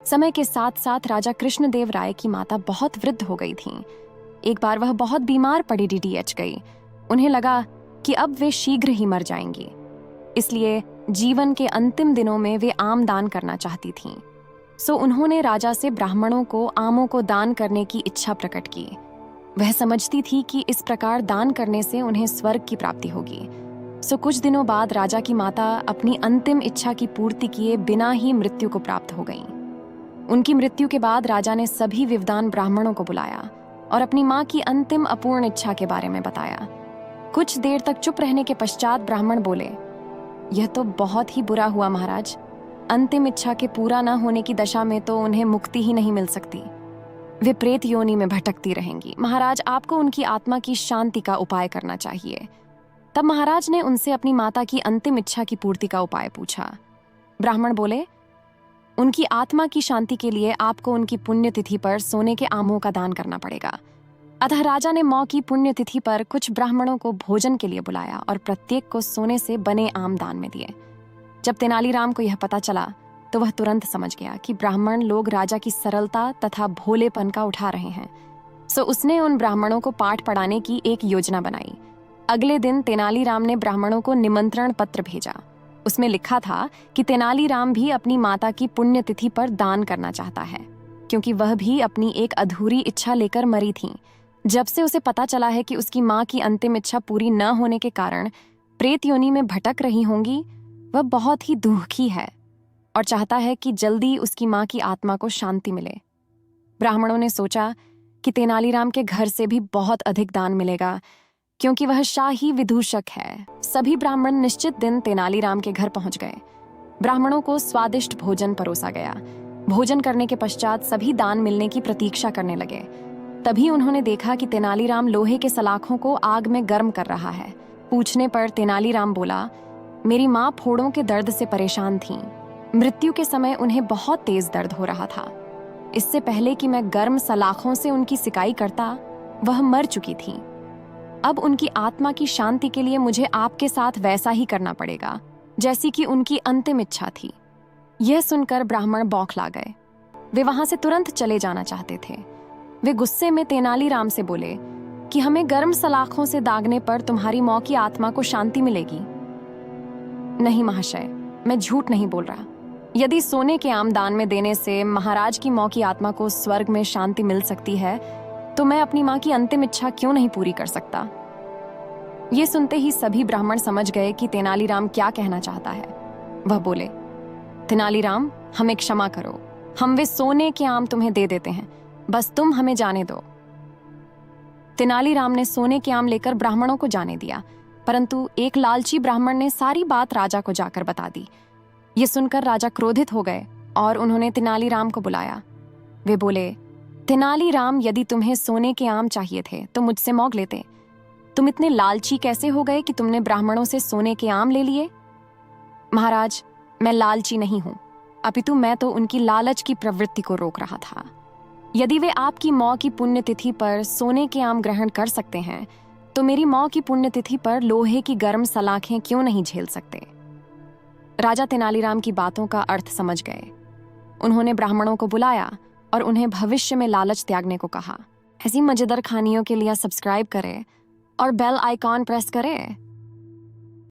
समय के साथ साथ राजा कृष्णदेव राय की माता बहुत वृद्ध हो गई थीं। एक बार वह बहुत बीमार पड़ी डीडीएच गई। उन्हें लगा कि अब वे शीघ्र ही मर जाएंगी, इसलिए जीवन के अंतिम दिनों में वे आम दान करना चाहती थीं। सो उन्होंने राजा से ब्राह्मणों को आमों को दान करने की इच्छा प्रकट की। वह समझती थी कि इस प्रकार दान करने से उन्हें स्वर्ग की प्राप्ति होगी। सो कुछ दिनों बाद राजा की माता अपनी अंतिम इच्छा की पूर्ति किए बिना ही मृत्यु को प्राप्त हो गईं। उनकी मृत्यु के बाद राजा ने सभी विद्वान ब्राह्मणों को बुलाया और अपनी मां की अंतिम अपूर्ण इच्छा के बारे में बताया। कुछ देर तक चुप रहने के पश्चात ब्राह्मण बोले, यह तो बहुत ही बुरा हुआ महाराज। अंतिम इच्छा के पूरा न होने की दशा में तो उन्हें मुक्ति ही नहीं मिल सकती। वे प्रेत योनि में भटकती रहेंगी। महाराज, आपको उनकी आत्मा की शांति का उपाय करना चाहिए। तब महाराज ने उनसे अपनी माता की अंतिम इच्छा की पूर्ति का उपाय पूछा। ब्राह्मण बोले, उनकी आत्मा की शांति के लिए आपको उनकी पुण्यतिथि पर सोने के आमों का दान करना पड़ेगा। अतः राजा ने मौ की पुण्यतिथि पर कुछ ब्राह्मणों को भोजन के लिए बुलाया और प्रत्येक को सोने से बने आम दान में दिए। जब तेनालीराम को यह पता चला तो वह तुरंत समझ गया कि ब्राह्मण लोग राजा की सरलता तथा भोलेपन का उठा रहे हैं। सो उसने उन ब्राह्मणों को पाठ पढ़ाने की एक योजना बनाई। अगले दिन तेनालीराम ने ब्राह्मणों को निमंत्रण पत्र भेजा। उसमें लिखा था कि तेनालीराम भी अपनी माता की पुण्यतिथि पर दान करना चाहता है, क्योंकि वह भी अपनी एक अधूरी इच्छा लेकर मरी थी। जब से उसे पता चला है कि उसकी मां की अंतिम इच्छा पूरी न होने के कारण प्रेत योनि में भटक रही होंगी, वह बहुत ही दुखी है और चाहता है कि जल्दी उसकी मां की आत्मा को शांति मिले। ब्राह्मणों ने सोचा कि तेनालीराम के घर से भी बहुत अधिक दान मिलेगा, क्योंकि वह शाही विदूषक है। सभी ब्राह्मण निश्चित दिन तेनालीराम के घर पहुंच गए। ब्राह्मणों को स्वादिष्ट भोजन परोसा गया। भोजन करने के पश्चात सभी दान मिलने की प्रतीक्षा करने लगे। तभी उन्होंने देखा कि तेनालीराम लोहे के सलाखों को आग में गर्म कर रहा है। पूछने पर तेनालीराम बोला, मेरी माँ फोड़ों के दर्द से परेशान थीं। मृत्यु के समय उन्हें बहुत तेज दर्द हो रहा था। इससे पहले कि मैं गर्म सलाखों से उनकी सिकाई करता, वह मर चुकी थीं। अब उनकी आत्मा की शांति के लिए मुझे आपके साथ वैसा ही करना पड़ेगा जैसी कि उनकी अंतिम इच्छा थी। यह सुनकर ब्राह्मण बौखला गए। वे वहां से तुरंत चले जाना चाहते थे। वे गुस्से में तेनालीराम से बोले कि हमें गर्म सलाखों से दागने पर तुम्हारी मौ की आत्मा को शांति मिलेगी। नहीं महाशय, मैं झूठ नहीं बोल रहा। यदि सोने के आम दान में देने से महाराज की मौ की आत्मा को स्वर्ग में शांति मिल सकती है, तो मैं अपनी मां की अंतिम इच्छा क्यों नहीं पूरी कर सकता। ये सुनते ही सभी ब्राह्मण समझ गए कि तेनालीराम क्या कहना चाहता है। वह बोले, तेनालीराम, हमें क्षमा करो। हम वे सोने के आम तुम्हें दे देते हैं, बस तुम हमें जाने दो। तेनालीराम ने सोने के आम लेकर ब्राह्मणों को जाने दिया, परंतु एक लालची ब्राह्मण ने सारी बात राजा को जाकर बता दी। ये सुनकर राजा क्रोधित हो गए और उन्होंने तेनालीराम को बुलाया। वे बोले, तेनालीराम, यदि तुम्हें सोने के आम चाहिए थे तो मुझसे मांग लेते। तुम इतने लालची कैसे हो गए कि तुमने ब्राह्मणों से सोने के आम ले लिए? महाराज, मैं लालची नहीं हूं, अपितु मैं तो उनकी लालच की प्रवृत्ति को रोक रहा था। यदि वे आपकी मौ की पुण्यतिथि पर सोने के आम ग्रहण कर सकते हैं, तो मेरी मौ की पुण्यतिथि पर लोहे की गर्म सलाखें क्यों नहीं झेल सकते? राजा तेनालीराम की बातों का अर्थ समझ गए। उन्होंने ब्राह्मणों को बुलाया और उन्हें भविष्य में लालच त्यागने को कहा। ऐसी मजेदार कहानियों के लिए सब्सक्राइब करें और बेल आइकॉन प्रेस करें।